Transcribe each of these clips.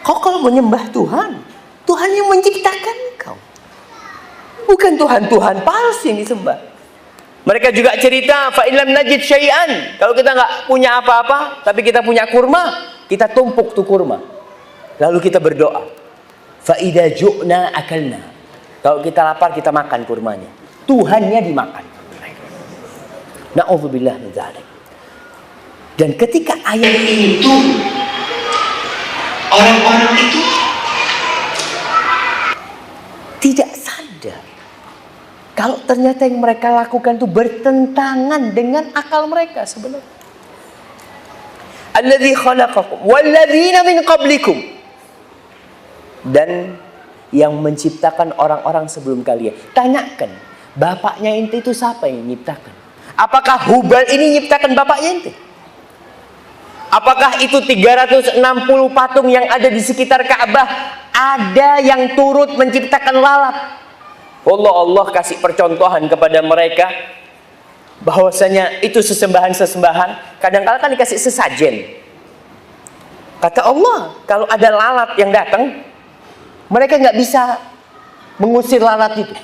Kau kalau menyembah Tuhan, Tuhan yang menciptakan kau, bukan Tuhan palsu yang disembah. Mereka juga cerita, fa illam najid syai'an, kalau kita nggak punya apa-apa, tapi kita punya kurma, kita tumpuk tuh kurma, lalu kita berdoa, fa idza ju'na akalna, kalau kita lapar kita makan kurmanya, Tuhannya dimakan. Na'udzubillah min dzalik. Dan ketika ayat ini turun, orang-orang itu tidak sadar kalau ternyata yang mereka lakukan itu bertentangan dengan akal mereka sebenarnya. Alladzi khalaqakum walladzina min qablikum, dan yang menciptakan orang-orang sebelum kalian. Tanyakan, bapaknya ente itu siapa yang menciptakan? Apakah Hubal ini menciptakan bapaknya ente? Apakah itu 360 patung yang ada di sekitar Ka'bah ada yang turut menciptakan lalat? Allah kasih percontohan kepada mereka bahwasanya itu sesembahan-sesembahan. Kadang-kadang kan dikasih sesajen. Kata Allah, kalau ada lalat yang datang, mereka nggak bisa mengusir lalat itu.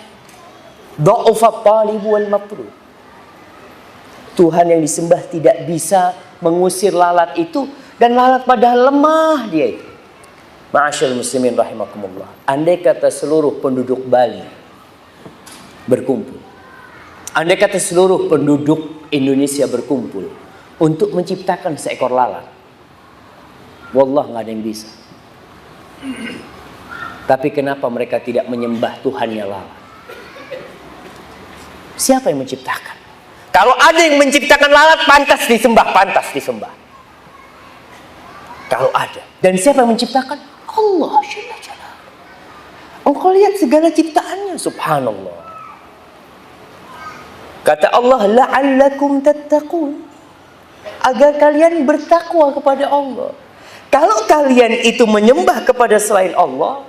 Dha'ufat talib wal matlub. Tuhan yang disembah tidak bisa mengusir lalat itu, dan lalat padahal lemah dia itu. Ma'asyil muslimin rahimakumullah, andai kata seluruh penduduk Bali berkumpul, andai kata seluruh penduduk Indonesia berkumpul untuk menciptakan seekor lalat, wallah nggak ada yang bisa. Tapi kenapa mereka tidak menyembah Tuhannya lalat? Siapa yang menciptakan? Kalau ada yang menciptakan lalat, pantas disembah, pantas disembah. Kalau ada. Dan siapa yang menciptakan? Allah. Engkau lihat segala ciptaannya, subhanallah. Kata Allah, la'allakum tattaqun, agar kalian bertakwa kepada Allah. Kalau kalian itu menyembah kepada selain Allah,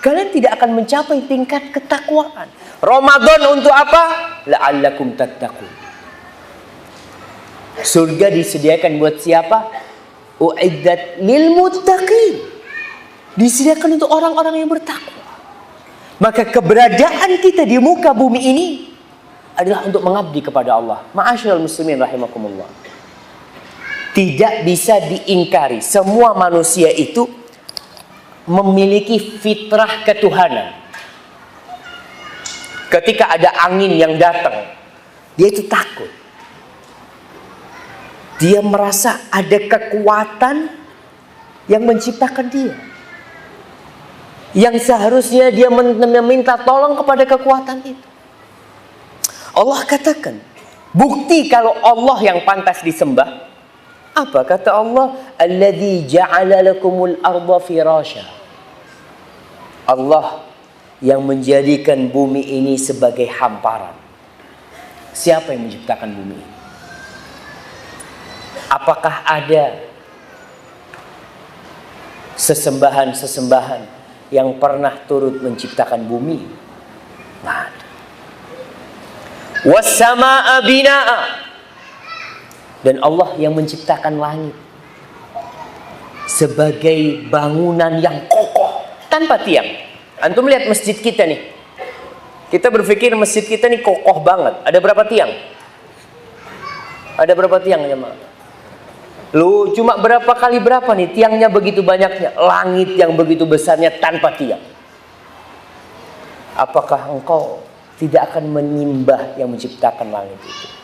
kalian tidak akan mencapai tingkat ketakwaan. Ramadan untuk apa? La'allakum tattaqun. Surga disediakan buat siapa? U'iddat lil muttaqin. Disediakan untuk orang-orang yang bertakwa. Maka keberadaan kita di muka bumi ini adalah untuk mengabdi kepada Allah. Ma'asyiral muslimin rahimakumullah. Tidak bisa diingkari, semua manusia itu memiliki fitrah ketuhanan. Ketika ada angin yang datang, dia itu takut. Dia merasa ada kekuatan yang menciptakan dia, yang seharusnya dia meminta tolong kepada kekuatan itu. Allah katakan, bukti kalau Allah yang pantas disembah. Apa kata Allah? Alladzi ja'ala lakumul arda firasya. Allah yang menjadikan bumi ini sebagai hamparan. Siapa yang menciptakan bumi ini? Apakah ada sesembahan-sesembahan yang pernah turut menciptakan bumi? Nggak ada. Was-samaa'a binaa'a. Dan Allah yang menciptakan langit sebagai bangunan yang kokoh tanpa tiang. Antum lihat masjid kita nih. Kita berpikir masjid kita nih kokoh banget. Ada berapa tiang? Ada berapa tiang jemaah? Lu cuma berapa kali berapa nih tiangnya begitu banyaknya? Langit yang begitu besarnya tanpa tiang. Apakah engkau tidak akan menyembah yang menciptakan langit itu?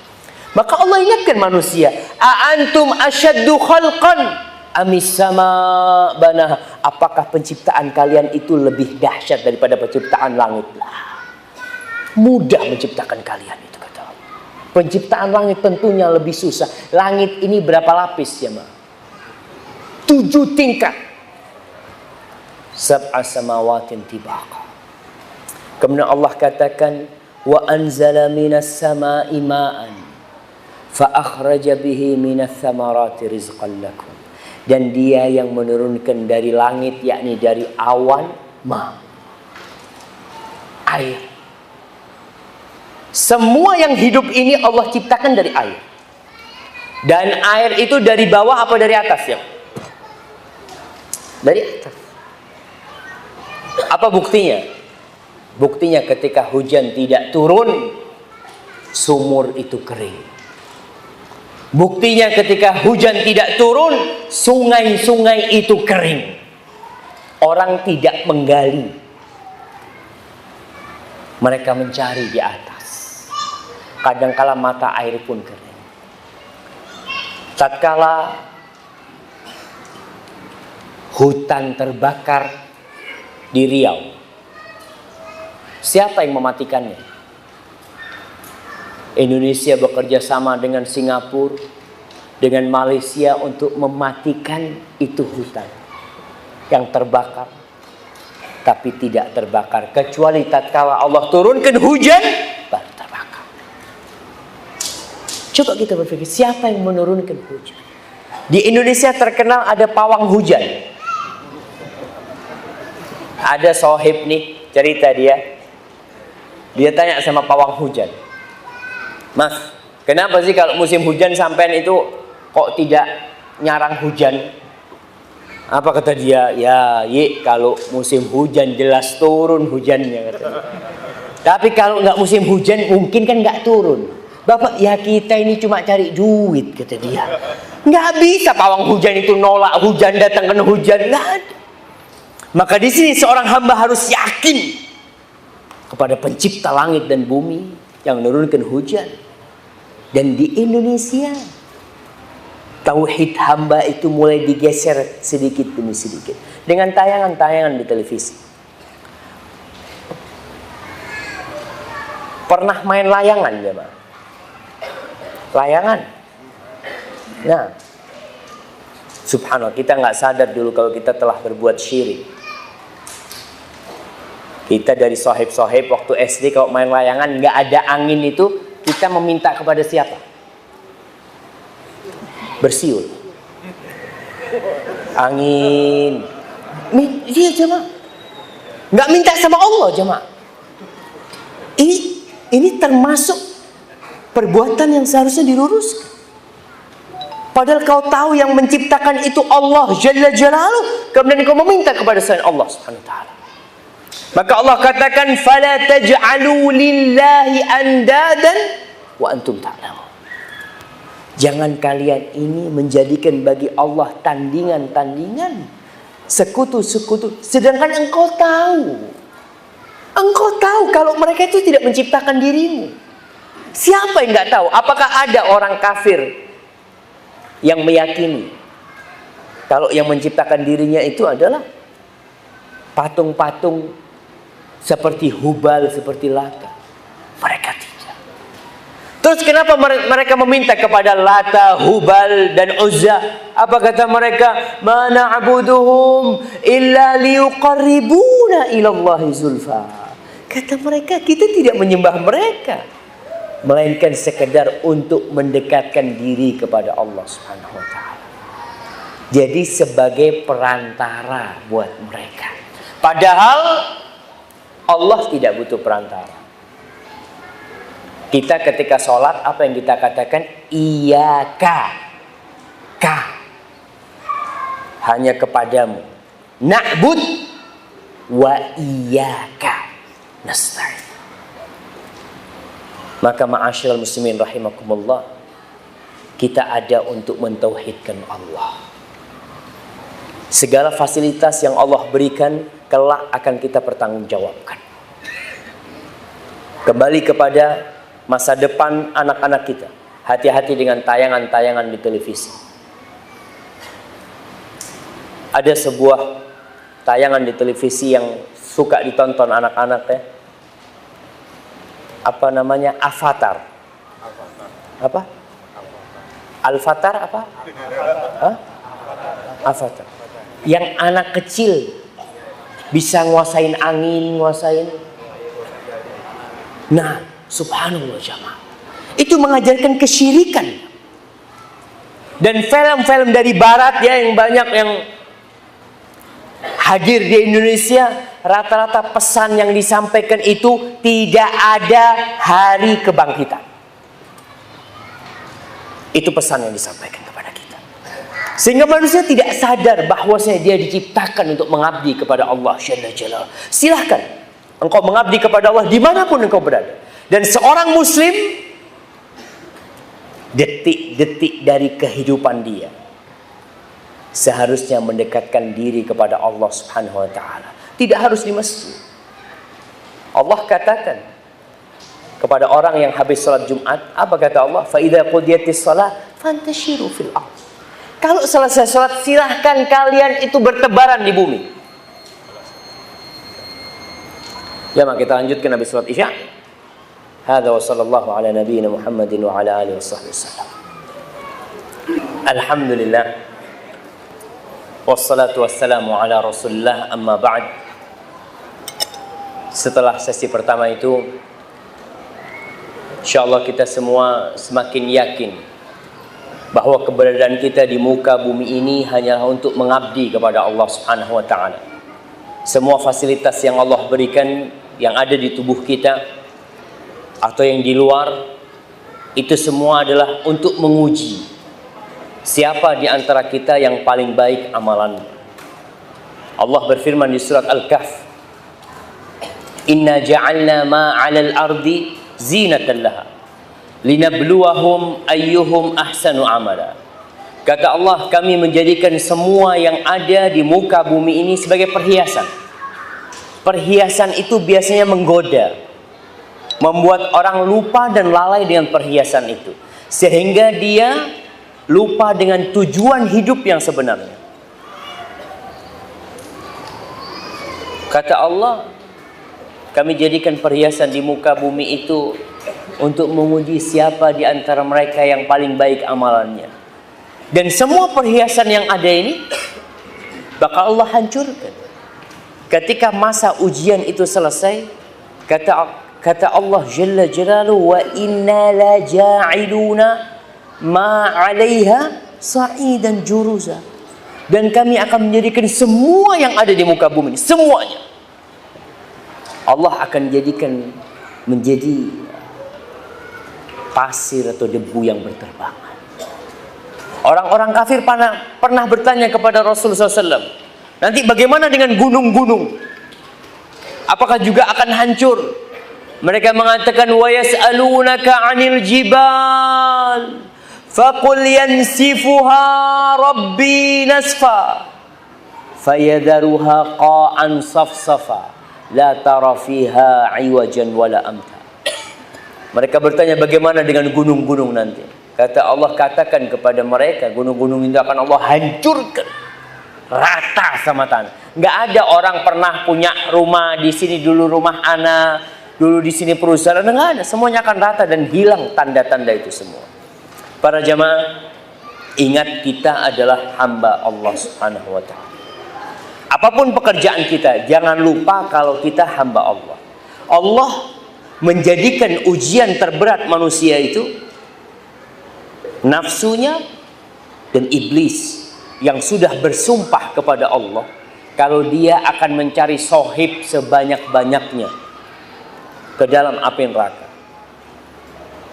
Maka Allah ingatkan manusia, "A'antum asyaddu khalqan amis sama banah." Apakah penciptaan kalian itu lebih dahsyat daripada penciptaan langit? Mudah menciptakan kalian itu, kata Allah. Penciptaan langit tentunya lebih susah. Langit ini berapa lapis ya, Ma? 7 tingkat. Sab'a samawatin tibaqa. Kemudian Allah katakan, wa anzala minas sama'i ma'an fa akhraja bihi minas thamarati rizqan lakum. Dan dia yang menurunkan dari langit, yakni dari awan, air. Semua yang hidup ini Allah ciptakan dari air. Dan air itu dari bawah apa dari atas ya? Dari atas. Apa buktinya? Buktinya ketika hujan tidak turun, sumur itu kering. Buktinya ketika hujan tidak turun, sungai-sungai itu kering. Orang tidak menggali, mereka mencari di atas. Kadangkala mata air pun kering. Tatkala hutan terbakar di Riau, siapa yang mematikannya? Indonesia bekerja sama dengan Singapura, dengan Malaysia untuk mematikan itu hutan yang terbakar. Tapi tidak terbakar kecuali tatkala Allah turunkan hujan, baru terbakar. Coba kita berpikir, siapa yang menurunkan hujan? Di Indonesia terkenal ada pawang hujan. Ada sohib nih, cerita dia. Dia tanya sama pawang hujan, "Mas, kenapa sih kalau musim hujan sampean itu kok tidak nyarang hujan?" Apa kata dia? "Ya, kalau musim hujan jelas turun hujannya," katanya. "Tapi kalau nggak musim hujan mungkin kan nggak turun." "Bapak, ya kita ini cuma cari duit," kata dia. Nggak bisa pawang hujan itu nolak hujan, datangkan hujan, nggak ada. Maka di sini seorang hamba harus yakin kepada pencipta langit dan bumi yang menurunkan hujan. Dan di Indonesia tauhid hamba itu mulai digeser sedikit demi sedikit dengan tayangan-tayangan di televisi. Pernah main layangan ya, Pak? Layangan. Nah, subhanallah, kita nggak sadar dulu kalau kita telah berbuat syirik. Kita dari sohib-sohib waktu SD kalau main layangan nggak ada angin itu, kita meminta kepada siapa? Bersiul. Angin. Dia jemaah. Nggak minta sama Allah jemaah. Ini termasuk perbuatan yang seharusnya diluruskan. Padahal kau tahu yang menciptakan itu Allah Jalla Jalaluh, kemudian kau meminta kepada selain Allah Subhanahu wa taala. Maka Allah katakan, "Fala taj'alu lillahi andadan wa antum ta'lamun." Jangan kalian ini menjadikan bagi Allah tandingan-tandingan, sekutu-sekutu, sedangkan engkau tahu. Engkau tahu kalau mereka itu tidak menciptakan dirimu. Siapa yang nggak tahu? Apakah ada orang kafir yang meyakini kalau yang menciptakan dirinya itu adalah patung-patung seperti Hubal, seperti Lata? Mereka tidak. Terus kenapa mereka meminta kepada Lata, Hubal dan Uzza? Apa kata mereka? "Ma na'buduhum illa liyuqarribuna ilallahi zulfa." Kata mereka, kita tidak menyembah mereka, melainkan sekedar untuk mendekatkan diri kepada Allah Subhanahu wa taala. Jadi sebagai perantara buat mereka. Padahal Allah tidak butuh perantara. Kita ketika sholat, apa yang kita katakan? Iyyaka, hanya kepadamu. Na'bud wa iyyaka nasta'in. Maka ma'asyiral muslimin rahimakumullah, kita ada untuk mentauhidkan Allah. Segala fasilitas yang Allah berikan kelak akan kita pertanggungjawabkan. Kembali kepada masa depan anak-anak kita. Hati-hati dengan tayangan-tayangan di televisi. Ada sebuah tayangan di televisi yang suka ditonton anak-anak ya. Apa namanya? Avatar. Apa? Al-Fatar apa? Hah? Avatar. Yang anak kecil bisa nguasain angin, nguasain. Nah, subhanallah jamaah. Itu mengajarkan kesyirikan. Dan film-film dari barat ya yang banyak yang hadir di Indonesia, rata-rata pesan yang disampaikan itu tidak ada hari kebangkitan. Itu pesan yang disampaikan kepada kita. Sehingga manusia tidak sadar bahwasanya dia diciptakan untuk mengabdi kepada Allah Jalla Jalaluhu. Silahkan engkau mengabdi kepada Allah dimanapun engkau berada. Dan seorang muslim, detik-detik dari kehidupan dia seharusnya mendekatkan diri kepada Allah Subhanahu wa ta'ala. Tidak harus di masjid. Allah katakan kepada orang yang habis salat Jumat, apa kata Allah? Fa idza qudiyatis shalah fantashiru fil ardh. Kalau selesai sholat, silahkan kalian itu bertebaran di bumi. Ya, maka kita lanjutkan habis sholat isya. Hadza wa sallallahu ala nabiyyina Muhammadin wa ala alihi wasallam. Alhamdulillah. Wassalatu wassalamu ala Rasulillah, amma ba'd. Setelah sesi pertama itu, insyaallah kita semua semakin yakin bahwa keberadaan kita di muka bumi ini hanyalah untuk mengabdi kepada Allah Subhanahu wa ta'ala. Semua fasilitas yang Allah berikan yang ada di tubuh kita atau yang di luar, itu semua adalah untuk menguji siapa di antara kita yang paling baik amalannya. Allah berfirman di surat Al-Kahf, Inna ja'alna ma 'alal ardi zinatan laha linabluwahum ayyuhum ahsanu amala. Kata Allah, kami menjadikan semua yang ada di muka bumi ini sebagai perhiasan. Perhiasan itu biasanya menggoda, membuat orang lupa dan lalai dengan perhiasan itu, sehingga dia lupa dengan tujuan hidup yang sebenarnya. Kata Allah, kami jadikan perhiasan di muka bumi itu untuk menguji siapa di antara mereka yang paling baik amalannya. Dan semua perhiasan yang ada ini bakal Allah hancurkan. Ketika masa ujian itu selesai, kata Allah Jalla Jalaluhu, wa inna la ja'iluna ma 'alaiha sa'idan juruza. Dan kami akan menjadikan semua yang ada di muka bumi ini, semuanya Allah akan jadikan menjadi pasir atau debu yang berterbangan. Orang-orang kafir pernah bertanya kepada Rasulullah SAW, nanti bagaimana dengan gunung-gunung? Apakah juga akan hancur? Mereka mengatakan, wa yas'alunaka 'anil jibal faqul yansifuha rabbi nasfa fayadharuha qa'an safsafa la tara fiha 'iwajan wala amta. Mereka bertanya, bagaimana dengan gunung-gunung nanti? Kata Allah, katakan kepada mereka, gunung-gunung itu akan Allah hancurkan rata sama tanah. Nggak ada orang pernah punya rumah di sini dulu rumah ana, dulu di sini perusahaan, nggak ada. Semuanya akan rata dan hilang tanda-tanda itu semua. Para jamaah, ingat kita adalah hamba Allah Subhanahu wa ta'ala. Apapun pekerjaan kita, jangan lupa kalau kita hamba Allah. Allah menjadikan ujian terberat manusia itu nafsunya dan iblis yang sudah bersumpah kepada Allah kalau dia akan mencari sohib sebanyak-banyaknya ke dalam api neraka.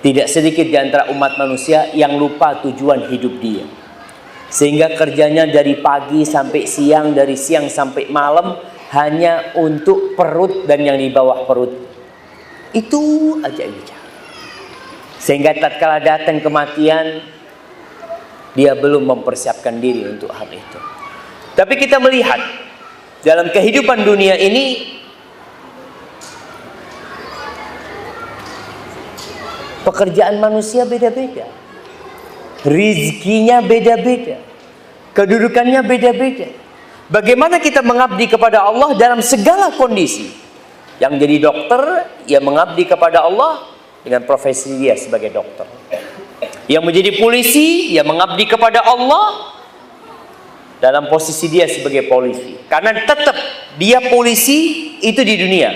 Tidak sedikit di antara umat manusia yang lupa tujuan hidup dia, sehingga kerjanya dari pagi sampai siang, dari siang sampai malam hanya untuk perut dan yang di bawah perut. Itu aja yang bicara. Sehingga tatkala datang kematian, dia belum mempersiapkan diri untuk hal itu. Tapi kita melihat dalam kehidupan dunia ini, pekerjaan manusia beda-beda, rizkinya beda-beda, kedudukannya beda-beda. Bagaimana kita mengabdi kepada Allah dalam segala kondisi? Yang jadi dokter, ia mengabdi kepada Allah dengan profesi dia sebagai dokter. Yang menjadi polisi, ia mengabdi kepada Allah dalam posisi dia sebagai polisi. Karena tetap dia polisi itu di dunia.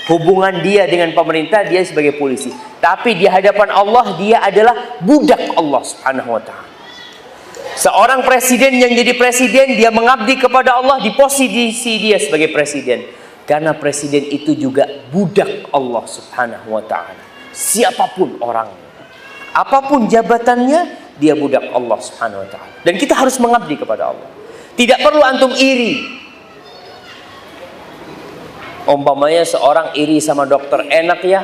Hubungan dia dengan pemerintah, dia sebagai polisi. Tapi di hadapan Allah, dia adalah budak Allah Subhanahu wa ta'ala. Seorang presiden yang jadi presiden, dia mengabdi kepada Allah di posisi dia sebagai presiden. Karena presiden itu juga budak Allah Subhanahu wa ta'ala. Siapapun orangnya, apapun jabatannya, dia budak Allah Subhanahu wa taala. Dan kita harus mengabdi kepada Allah. Tidak perlu antum iri. Umpamanya seorang iri sama dokter, enak ya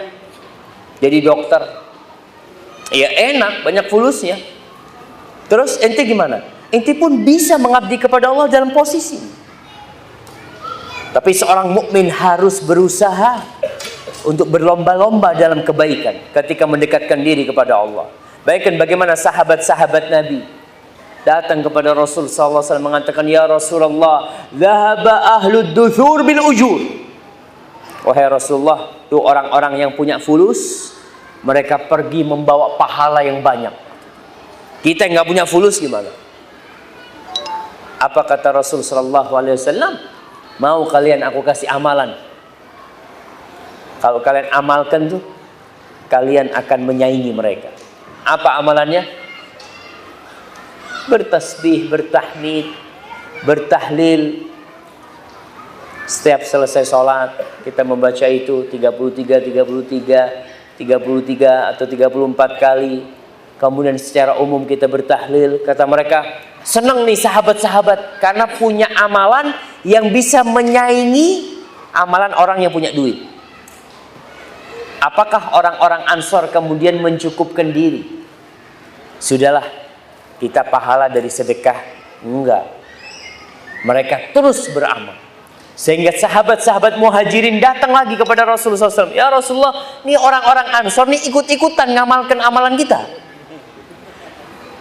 jadi dokter. Ya enak, banyak fulusnya. Terus ente gimana? Ente pun bisa mengabdi kepada Allah dalam posisi. Tapi seorang mukmin harus berusaha untuk berlomba-lomba dalam kebaikan ketika mendekatkan diri kepada Allah. Bayangkan bagaimana sahabat-sahabat Nabi datang kepada Rasul sallallahu alaihi wasallam mengatakan, "Ya Rasulullah, dhahaba ahlud duthur bil ujur." Wahai Rasulullah, itu orang-orang yang punya fulus, mereka pergi membawa pahala yang banyak. Kita nggak punya fulus gimana? Apa kata Rasul sallallahu alaihi wasallam? Mau kalian aku kasih amalan? Kalau kalian amalkan tuh, kalian akan menyaingi mereka. Apa amalannya? Bertasbih, bertahmid, bertahlil. Setiap selesai sholat, kita membaca itu 33 atau 34 kali. Kemudian secara umum kita bertahlil. Kata mereka, senang nih sahabat-sahabat karena punya amalan yang bisa menyaingi amalan orang yang punya duit. Apakah orang-orang Ansor kemudian mencukupkan diri? Sudahlah, kita pahala dari sedekah. Enggak. Mereka terus beramal. Sehingga sahabat-sahabat muhajirin datang lagi kepada Rasulullah SAW. Ya Rasulullah, ini orang-orang Ansor nih ikut-ikutan ngamalkan amalan kita.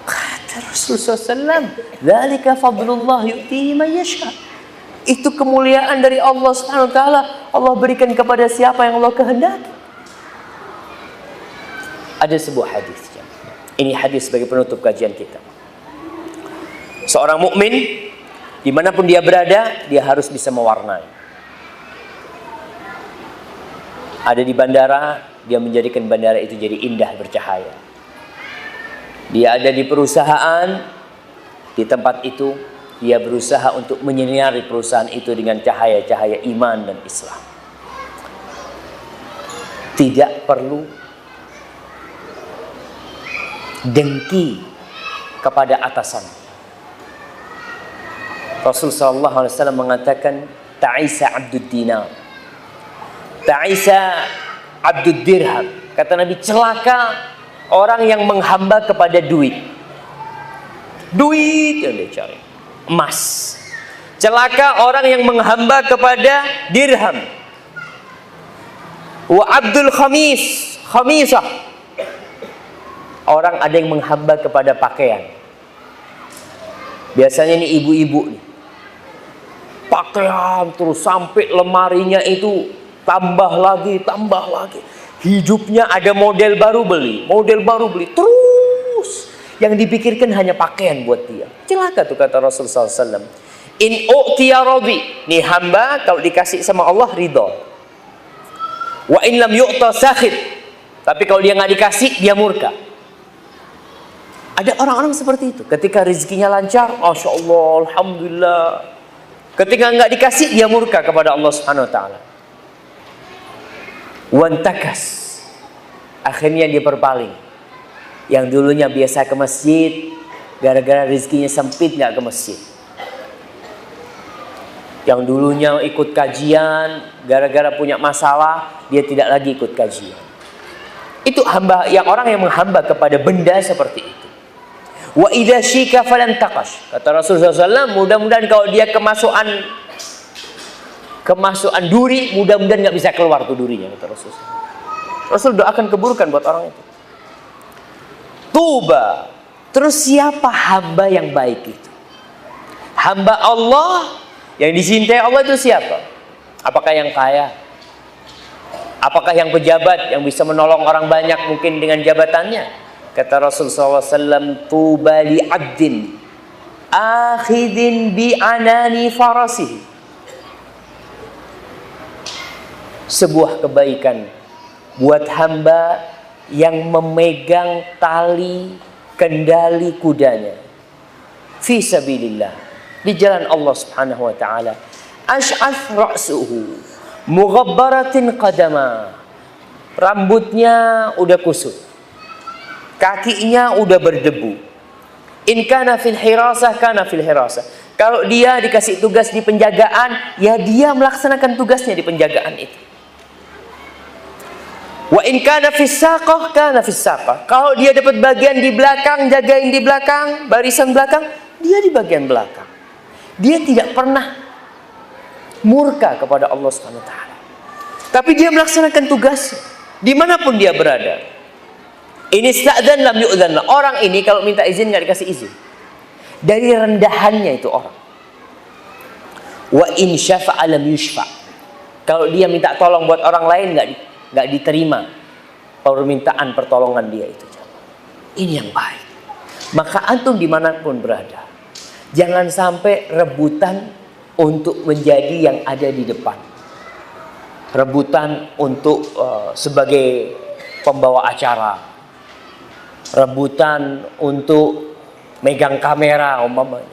Kata Rasulullah SAW, "Dzalika fadlullah yu'tihi man yasha." Itu kemuliaan dari Allah Subhanahu wa taala. Allah berikan kepada siapa yang Allah kehendaki. Ada sebuah hadis. Ini hadis sebagai penutup kajian kita. Seorang mukmin dimanapun dia berada, dia harus bisa mewarnai. Ada di bandara, dia menjadikan bandara itu jadi indah bercahaya. Dia ada di perusahaan, di tempat itu dia berusaha untuk menyinari perusahaan itu dengan cahaya-cahaya iman dan Islam. Tidak perlu dengki kepada atasan. Rasul sallallahu alaihi wasallam mengatakan, "Ta'isa abdud dinar, ta'isa abdud dirham." Kata Nabi, celaka orang yang menghamba kepada duit. Duit yang dia cari, emas. Celaka orang yang menghamba kepada dirham. Wa abdul khamis, khamisah. Orang ada yang menghamba kepada pakaian. Biasanya ini ibu-ibu nih. Pakaian terus sampai lemarinya itu tambah lagi. Hidupnya ada model baru beli terus. Yang dipikirkan hanya pakaian buat dia. Celaka tuh kata Rasulullah SAW. In u'tiya radi. Nih hamba kalau dikasih sama Allah ridho. Wa in lam yu'ta sakhit. Tapi kalau dia nggak dikasih dia murka. Ada orang-orang seperti itu. Ketika rezekinya lancar, Masya Allah, Alhamdulillah. Ketika nggak dikasih, dia murka kepada Allah Subhanahu Wa Taala. Wantakas. Akhirnya dia berpaling. Yang dulunya biasa ke masjid, gara-gara rezekinya sempit nggak ke masjid. Yang dulunya ikut kajian, gara-gara punya masalah, dia tidak lagi ikut kajian. Itu hamba, yang orang yang menghamba kepada benda seperti itu. Wa idza syika falan taqash. Kata Rasulullah SAW, mudah-mudahan kalau dia kemasukan duri, mudah-mudahan nggak bisa keluar tuh durinya, kata Rasulullah. Rasul doakan keburukan buat orang itu. Tuba. Terus siapa hamba yang baik itu? Hamba Allah yang dicintai Allah itu siapa? Apakah yang kaya? Apakah yang pejabat yang bisa menolong orang banyak mungkin dengan jabatannya? Kata Rasulullah SAW, tuba li abdin akhidin bi anani farasihi. Sebuah kebaikan buat hamba yang memegang tali kendali kudanya fi sabilillah, di jalan Allah Subhanahu wa taala. Ash'ath ra'suhu mughabbaratin qadama. Rambutnya udah kusut, kakinya udah berdebu, In kana fil hirasah, kana fil hirasah. Kalau dia dikasih tugas di penjagaan, ya dia melaksanakan tugasnya di penjagaan itu. Wa in kana fis saqah, kana fis saqah. Kalau dia dapat bagian di belakang, jagain di belakang, barisan belakang, dia di bagian belakang. Dia tidak pernah murka kepada Allah Subhanahu wa taala. Tapi dia melaksanakan tugas dimanapun dia berada. Ini sta'dzan lam yu'dzan. Orang ini kalau minta izin nggak dikasih izin. Dari rendahannya itu orang. Wa in syafa'a lam yushfa'. Kalau dia minta tolong buat orang lain nggak diterima permintaan pertolongan dia itu. Ini yang baik. Maka antum dimanapun berada, jangan sampai rebutan untuk menjadi yang ada di depan. Rebutan untuk sebagai pembawa acara. Rebutan untuk megang kamera umpamanya.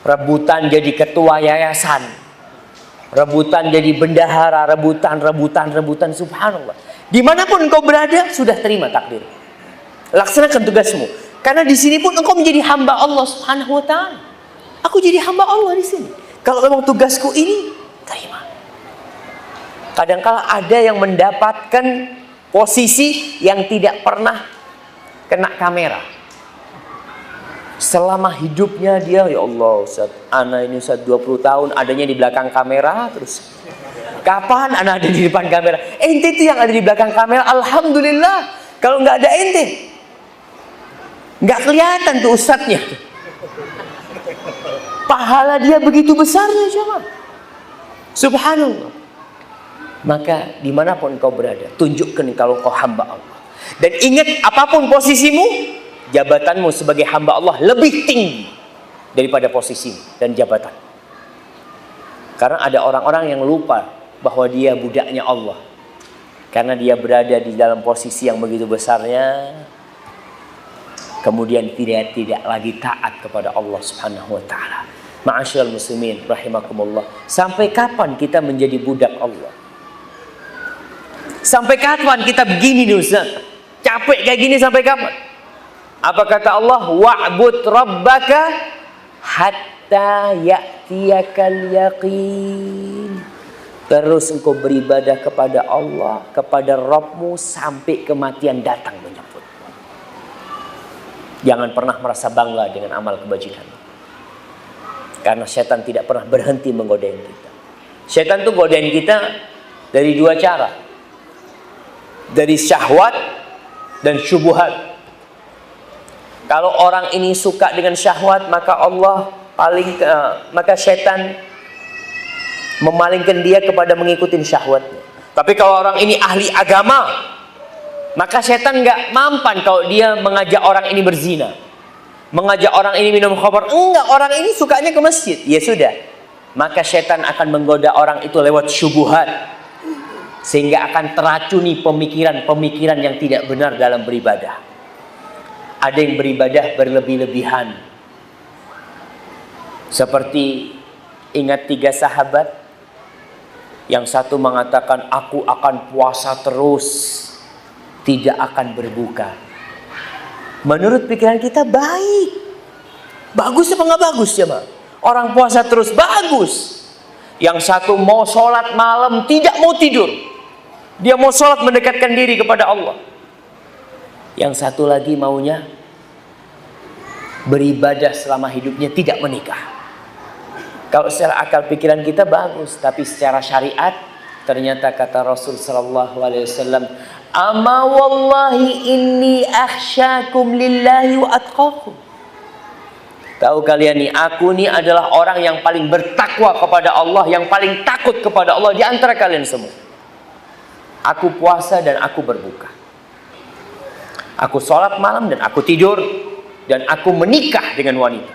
Rebutan jadi ketua yayasan. Rebutan jadi bendahara, rebutan, subhanallah. Dimanapun engkau berada, sudah terima takdir. Laksanakan tugasmu. Karena di sini pun engkau menjadi hamba Allah Subhanahu wa taala. Aku jadi hamba Allah di sini. Kalau memang tugasku ini, terima. Kadang-kala ada yang mendapatkan posisi yang tidak pernah kena kamera. Selama hidupnya dia, ya Allah Ustaz, ana ini Ustaz 20 tahun adanya di belakang kamera terus. Kapan ana ada di depan kamera? Ente itu yang ada di belakang kamera, alhamdulillah. Kalau nggak ada ente, nggak kelihatan tuh ustadznya. Pahala dia begitu besarnya jemaah. Subhanallah. Maka dimanapun engkau berada, tunjukkan kalau kau hamba Allah. Dan ingat, apapun posisimu, jabatanmu sebagai hamba Allah lebih tinggi daripada posisimu dan jabatan. Karena ada orang-orang yang lupa bahwa dia budaknya Allah. Karena dia berada di dalam posisi yang begitu besarnya, kemudian tidak lagi taat kepada Allah Subhanahu wa taala. Ma'asyiral muslimin rahimakumullah. Sampai kapan kita menjadi budak Allah? Sampai kapan kita begini nih Ustaz? Capek kayak gini sampai kapan? Apa kata Allah? Wa'bud rabbaka hatta ya'tiyakal yaqin. Terus engkau beribadah kepada Allah, kepada Rabbmu sampai kematian datang menyambut. Jangan pernah merasa bangga dengan amal kebajikan. Karena setan tidak pernah berhenti menggodain kita. Setan tuh godain kita dari dua cara. Dari syahwat dan syubhat. Kalau orang ini suka dengan syahwat, maka maka setan memalingkan dia kepada mengikuti syahwatnya. Tapi kalau orang ini ahli agama, maka setan nggak mampan kalau dia mengajak orang ini berzina, mengajak orang ini minum khamar. Enggak, orang ini sukanya ke masjid. Ya sudah, maka setan akan menggoda orang itu lewat syubhat, sehingga akan teracuni pemikiran-pemikiran yang tidak benar dalam beribadah. Ada yang beribadah berlebih-lebihan. Seperti ingat 3 sahabat. Yang satu mengatakan, aku akan puasa terus, tidak akan berbuka. Menurut pikiran kita baik. Bagus apa nggak bagus ya, Mak? Orang puasa terus bagus. Yang satu mau sholat malam, tidak mau tidur. Dia mau sholat mendekatkan diri kepada Allah. Yang satu lagi maunya beribadah selama hidupnya, tidak menikah. Kalau secara akal pikiran kita bagus, tapi secara syariat ternyata kata Rasul sallallahu alaihi wasallam, "Ama wallahi inni akhsyakum lillahi wa atqakum." Tahu kalian nih, aku nih adalah orang yang paling bertakwa kepada Allah, yang paling takut kepada Allah di antara kalian semua. Aku puasa dan aku berbuka. Aku sholat malam dan aku tidur. Dan aku menikah dengan wanita.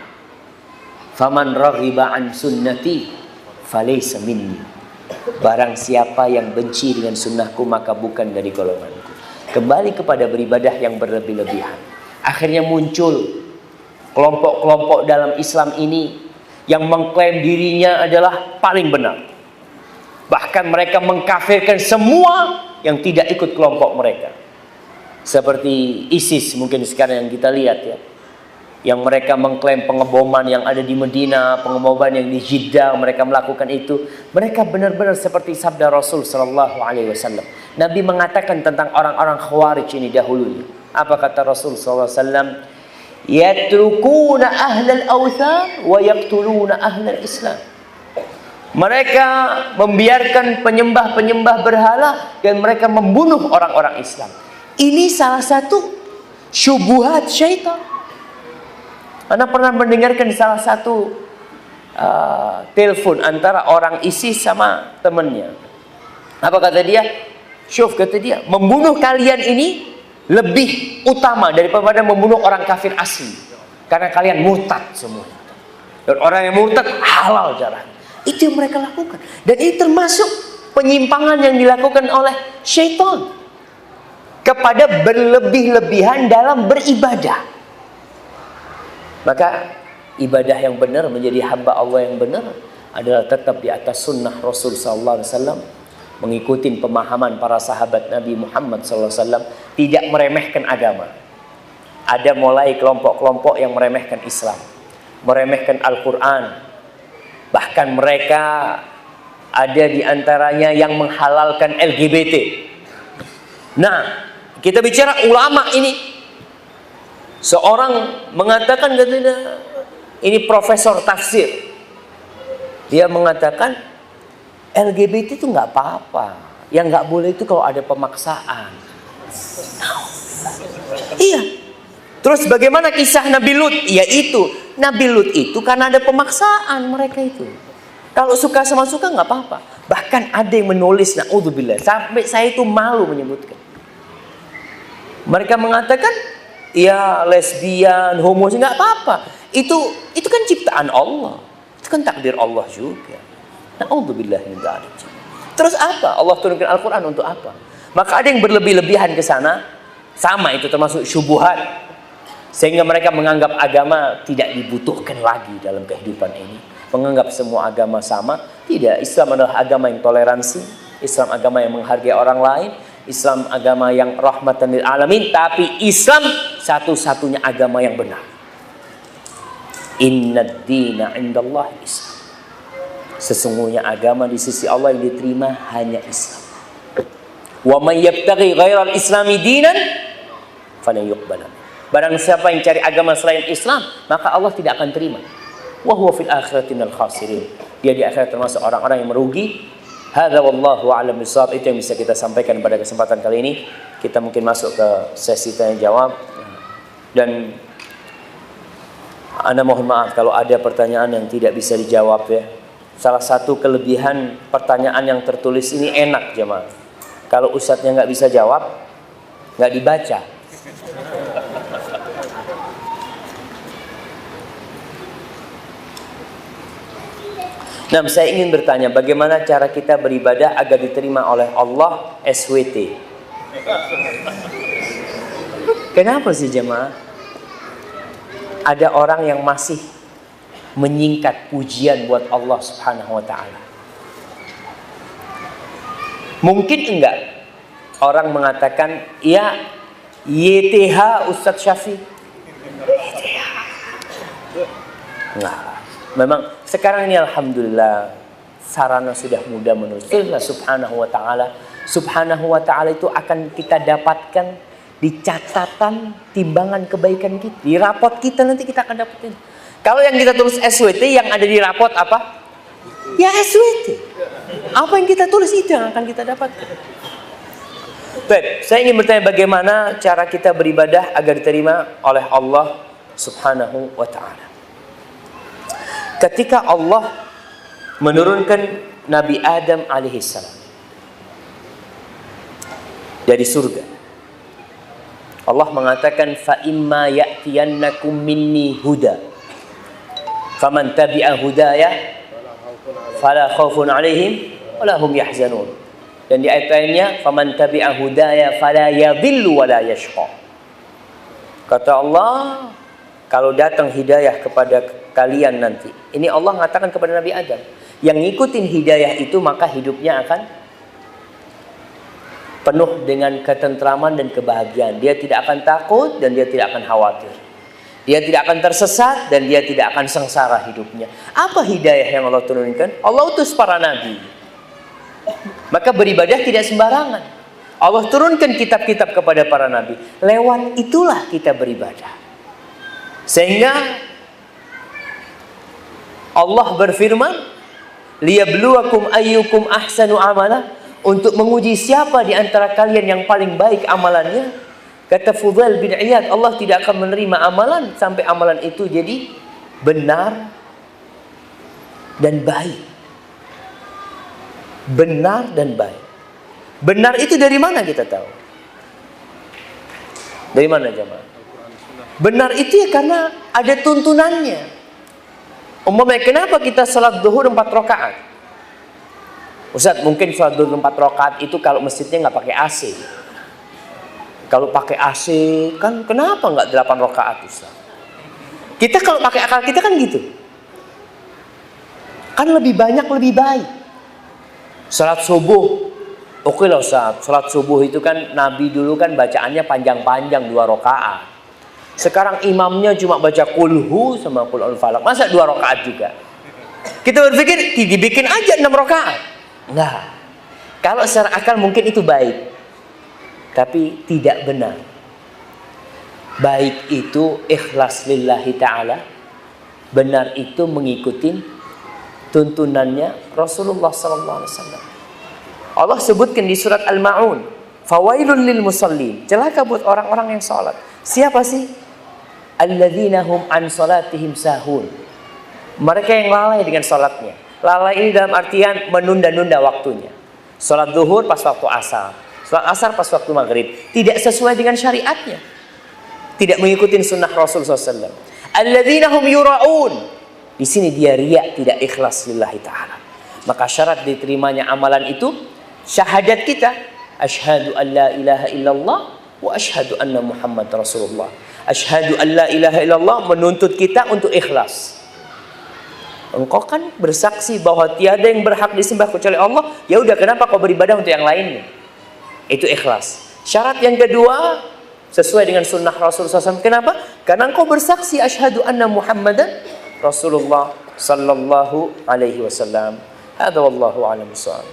Faman raghiba an sunnati falaysa minni. Barang siapa yang benci dengan sunnahku, maka bukan dari golonganku. Kembali kepada beribadah yang berlebih-lebihan. Akhirnya muncul kelompok-kelompok dalam Islam ini yang mengklaim dirinya adalah paling benar. Bahkan mereka mengkafirkan semua yang tidak ikut kelompok mereka. Seperti ISIS mungkin sekarang yang kita lihat ya. yang mereka mengklaim pengeboman yang ada di Medina, pengeboman yang di Jeddah, mereka melakukan itu. Mereka benar-benar seperti sabda Rasul sallallahu alaihi wasallam. Nabi mengatakan tentang orang-orang Khawarij ini dahulunya. Apa kata Rasul sallallahu alaihi wasallam? Yatrukuna ahlal awthan wa yaqtuluna ahlal Islam. Mereka membiarkan penyembah-penyembah berhala dan mereka membunuh orang-orang Islam. Ini salah satu syubhat syaitan. Anda pernah mendengarkan salah satu telepon antara orang ISIS sama temannya. Apa kata dia? Syuf, kata dia, membunuh kalian ini lebih utama daripada membunuh orang kafir asli. Karena kalian murtad semua. Dan orang yang murtad halal darahnya. Itu yang mereka lakukan. Dan ini termasuk penyimpangan yang dilakukan oleh syaitan kepada berlebih-lebihan dalam beribadah. Maka ibadah yang benar, menjadi hamba Allah yang benar adalah tetap di atas sunnah Rasul sallallahu alaihi wasallam, mengikuti pemahaman para sahabat Nabi Muhammad sallallahu alaihi wasallam, tidak meremehkan agama. Ada mulai kelompok-kelompok yang meremehkan Islam, meremehkan Al-Quran. Bahkan mereka ada di antaranya yang menghalalkan LGBT. Nah, kita bicara ulama ini. Seorang mengatakan, katanya, ini profesor tafsir. Dia mengatakan LGBT itu nggak apa-apa. Yang nggak boleh itu kalau ada pemaksaan. Iya. Terus bagaimana kisah Nabi Lut? Yaitu Nabi Lut itu karena ada pemaksaan mereka itu. Kalau suka sama suka nggak apa-apa. Bahkan ada yang menulis, naudzubillah, sampai saya itu malu menyebutkan. Mereka mengatakan, ya lesbian, homo, nggak apa-apa. Itu kan ciptaan Allah. Itu kan takdir Allah juga. Naudzubillah min dzalik. Terus apa? Allah turunkan Al-Quran untuk apa? Maka ada yang berlebih-lebihan ke sana. Sama, itu termasuk syubhat. Sehingga mereka menganggap agama tidak dibutuhkan lagi dalam kehidupan ini. Menganggap semua agama sama. Tidak, Islam adalah agama yang toleransi. Islam agama yang menghargai orang lain. Islam agama yang rahmatan lil alamin. Tapi Islam satu-satunya agama yang benar. Innad dina indallahi Islam. Sesungguhnya agama di sisi Allah yang diterima hanya Islam. Wa may yabtaghi ghairal islami dinan falan yuqbal. Barang siapa yang cari agama selain Islam, maka Allah tidak akan terima. Wa huwa fil akhirati minal khasirin. Dia di akhirat termasuk orang-orang yang merugi. Hadza wallahu a'lam bishawab. Itu yang bisa kita sampaikan pada kesempatan kali ini. Kita mungkin masuk ke sesi tanya jawab. Dan Anda mohon maaf kalau ada pertanyaan yang tidak bisa dijawab ya. Salah satu kelebihan pertanyaan yang tertulis ini enak jemaah. Kalau ustadznya nggak bisa jawab, nggak dibaca. Nah, saya ingin bertanya, bagaimana cara kita beribadah agar diterima oleh Allah SWT? Kenapa sih jemaah? Ada orang yang masih menyingkat pujian buat Allah Subhanahu wa ta'ala. Mungkin enggak orang mengatakan, ya YTH Ustadz Syafiq. Enggak. Memang sekarang ini alhamdulillah sarana sudah mudah menulis. Subhanahu wa ta'ala. Subhanahu wa ta'ala itu akan kita dapatkan di catatan timbangan kebaikan kita. Di rapot kita nanti kita akan dapetin. Kalau yang kita tulis SWT, yang ada di rapot apa? Ya SWT. Apa yang kita tulis itu yang akan kita dapatkan. Baik, saya ingin bertanya bagaimana cara kita beribadah agar diterima oleh Allah Subhanahu wa ta'ala. Ketika Allah menurunkan Nabi Adam alaihissalam dari surga, Allah mengatakan, fa imma ya'tiyannakum minni huda faman tabi'a hudaya fala khaufun 'alaihim wala hum yahzanun. Dan di ayat lainnya, faman tabi'a hudaya fala yadhillu wala yashqa. Kata Allah, kalau datang hidayah kepada kalian nanti, ini Allah mengatakan kepada Nabi Adam, yang ngikutin hidayah itu maka hidupnya akan penuh dengan ketentraman dan kebahagiaan. Dia tidak akan takut dan dia tidak akan khawatir. Dia tidak akan tersesat dan dia tidak akan sengsara hidupnya. Apa hidayah yang Allah turunkan? Allah utus para nabi. Maka beribadah tidak sembarangan. Allah turunkan kitab-kitab kepada para nabi. Lewat itulah kita beribadah. Sehingga Allah berfirman, liyabluwakum ayyukum ahsanu amala, untuk menguji siapa di antara kalian yang paling baik amalannya. Kata Fudail bin Iyad, Allah tidak akan menerima amalan sampai amalan itu jadi benar dan baik. Benar dan baik. Benar itu dari mana kita tahu? Dari mana jemaah? Benar itu ya karena ada tuntunannya. Umpamanya kenapa kita salat zuhur 4 rakaat? Ustaz, mungkin salat zuhur 4 rakaat itu kalau masjidnya nggak pakai AC. Kalau pakai AC kan kenapa nggak 8 rakaat Ustaz? Kita kalau pakai akal kita kan gitu. Kan lebih banyak lebih baik. Salat subuh, oke lah Ustaz. Salat subuh itu kan Nabi dulu kan bacaannya panjang-panjang 2 rakaat. Sekarang imamnya cuma baca kulhu sama qul al-falaq. Masa 2 rakaat juga? Kita berpikir dibikin aja 6 rakaat. Enggak. Kalau secara akal mungkin itu baik. Tapi tidak benar. Baik itu ikhlas lillahi ta'ala. Benar itu mengikuti tuntunannya Rasulullah SAW. Allah sebutkan di surat Al-Ma'un, fawailun lil musallin, celaka buat orang-orang yang salat. Siapa sih? Alladzina hum an salatihim sahun. Mereka yang lalai dengan salatnya. Lalai ini dalam artian menunda-nunda waktunya. Salat zuhur pas waktu asar, salat asar pas waktu maghrib, tidak sesuai dengan syariatnya, tidak mengikuti sunnah Rasul SAW. Alladzina hum yura'un. Di sini dia riya, tidak ikhlas lillahi ta'ala. Maka syarat diterimanya amalan itu syahadat kita, asyhadu an la ilaha illallah wa asyhadu anna Muhammad Rasulullah. Asyhadu an la ilaha illallah menuntut kita untuk ikhlas. Engkau kan bersaksi bahwa tiada yang berhak disembah kecuali Allah. Ya udah, kenapa kau beribadah untuk yang lainnya? Itu ikhlas. Syarat yang kedua sesuai dengan sunnah Rasulullah SAW. Kenapa? Karena engkau bersaksi asyhadu anna Muhammadan Rasulullah sallallahu alaihi wasallam. Hadza wallahu a'lam bissawab.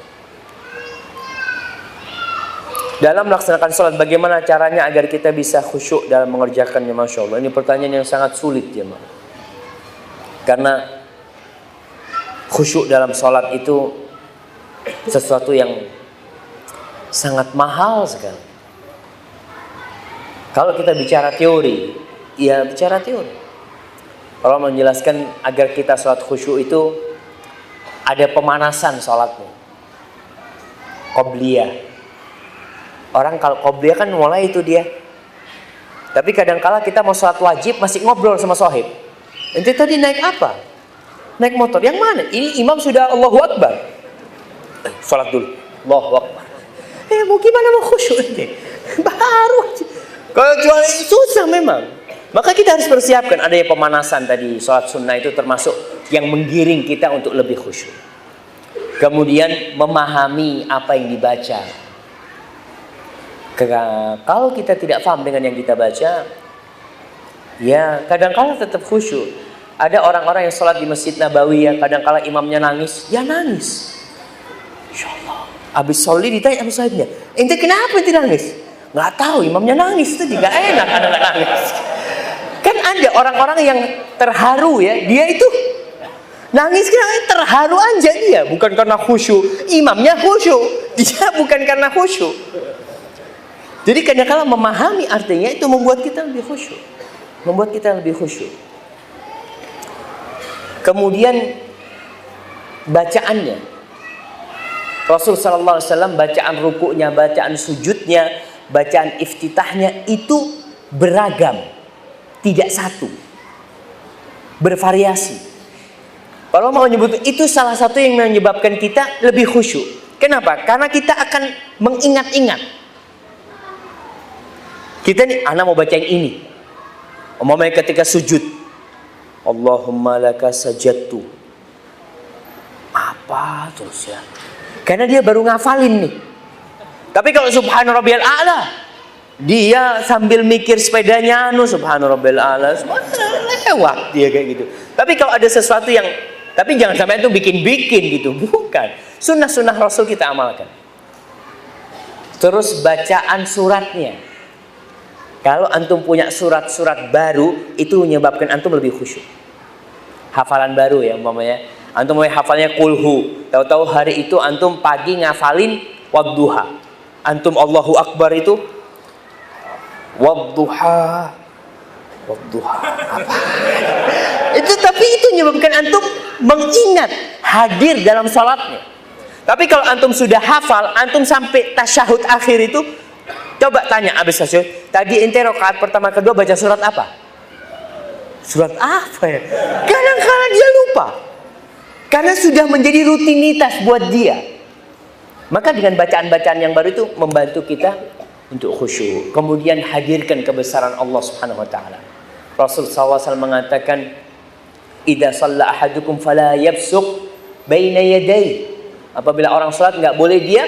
Dalam melaksanakan salat, bagaimana caranya agar kita bisa khusyuk dalam mengerjakannya? Masya Allah, ini pertanyaan yang sangat sulit ya, Ma. Karena khusyuk dalam salat itu sesuatu yang sangat mahal sekali. Kalau kita bicara teori, ya bicara teori. Kalau menjelaskan agar kita salat khusyuk itu ada pemanasan salatnya. Qobliyah. Orang kalau qobliyah kan mulai itu dia. Tapi kadang-kala kita mau salat wajib masih ngobrol sama sohib. Ente tadi naik apa? Naik motor. Yang mana? Ini imam sudah Allahu Akbar. Salat dulu. Allahu Akbar. Mau gimana mau khusyuk ini? Baru aja. Kalau jual susah memang. Maka kita harus persiapkan adanya pemanasan tadi. Salat sunnah itu termasuk yang menggiring kita untuk lebih khusyuk. Kemudian memahami apa yang dibaca. Kalau kita tidak paham dengan yang kita baca, ya kadang-kala tetap khusyuk. Ada orang-orang yang sholat di Masjid Nabawi, ya kadang-kala imamnya nangis, ya nangis. Insya Allah. Habis sholat ditanya sama sahibnya, ente kenapa ente nangis? Nggak tahu, imamnya nangis itu juga enak ada nggak nangis. Kan ada orang-orang yang terharu ya, dia itu nangis karena terharu aja dia, bukan karena khusyuk. Imamnya khusyuk, dia bukan karena khusyuk. Jadi kadang-kala memahami artinya itu membuat kita lebih khusyuk. Membuat kita lebih khusyuk. Kemudian bacaannya. Rasul sallallahu alaihi wasallam bacaan rukuknya, bacaan sujudnya, bacaan iftitahnya itu beragam. Tidak satu. Bervariasi. Kalau mau menyebut itu salah satu yang menyebabkan kita lebih khusyuk. Kenapa? Karena kita akan mengingat-ingat. Kita nih, anak mau baca yang ini. Umpamanya ketika sujud, Allahumma laka sajadtu. Apa terus ya? Karena dia baru ngafalin nih. Tapi kalau subhana rabbiyal a'la, Dia sambil mikir sepedanya, subhanallah lewat dia kayak gitu. Tapi kalau ada sesuatu yang, tapi jangan sampai itu bikin-bikin gitu, bukan. Sunnah-sunnah Rasul kita amalkan. Terus bacaan suratnya. Kalau antum punya surat-surat baru, itu menyebabkan antum lebih khusyuk. Hafalan baru ya umpamanya. Antum mau hafalnya kulhu. Tahu-tahu hari itu antum pagi ngafalin wadduha. Antum Allahu Akbar itu wadduha. Wadduha. Apa? Itu tapi itu menyebabkan antum mengingat, hadir dalam salatnya. Tapi kalau antum sudah hafal, antum sampai tasyahud akhir itu, coba tanya habis tasyahud, tadi ente rakaat pertama kedua baca surat apa? Surat apa ya? Kadang-kadang dia lupa. Karena sudah menjadi rutinitas buat dia. Maka dengan bacaan-bacaan yang baru itu membantu kita untuk khusyuk. Kemudian hadirkan kebesaran Allah Subhanahu wa taala. Rasul SAW mengatakan, "Idza shalla ahadukum fala yabsuq baina yaday." Apabila orang salat enggak boleh dia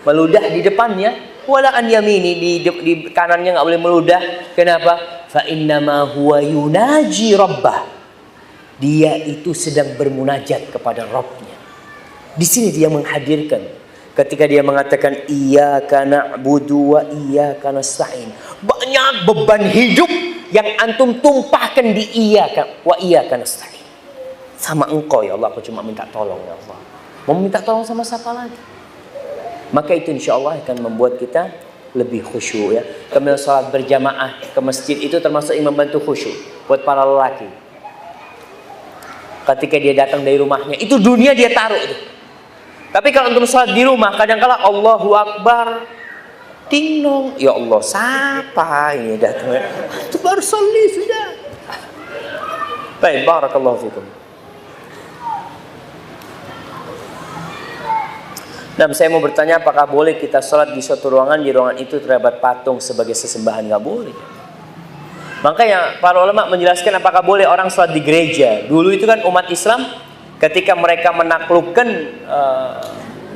meludah di depannya, wala an yamini, di kanannya enggak boleh meludah. Kenapa? Fa innama huwa yunaji rabbah. Dia itu sedang bermunajat kepada Rabbnya. Di sini dia menghadirkan. Ketika dia mengatakan iyyaka na'budu wa iyyaka nasta'in. Banyak beban hidup yang antum tumpahkan di iyyaka wa iyyaka nasta'in. Sama engkau ya Allah, aku cuma minta tolong ya Allah. Mau minta tolong sama siapa lagi? Maka itu insya Allah akan membuat kita lebih khusyuk ya. Kemudian salat berjamaah ke masjid itu termasuk yang membantu khusyuk buat para lelaki. Ketika dia datang dari rumahnya, itu dunia dia taruh itu. Tapi kalau untuk sholat di rumah, kadang-kala Allahu Akbar, ting dong, ya Allah, siapa ini datang? Itu baru sholat sudah. Baik, barakallahu fikum. Dan saya mau bertanya, apakah boleh kita sholat di suatu ruangan, di ruangan itu terdapat patung sebagai sesembahan? Nggak boleh. Makanya para ulama menjelaskan apakah boleh orang sholat di gereja. Dulu itu kan umat Islam ketika mereka menaklukkan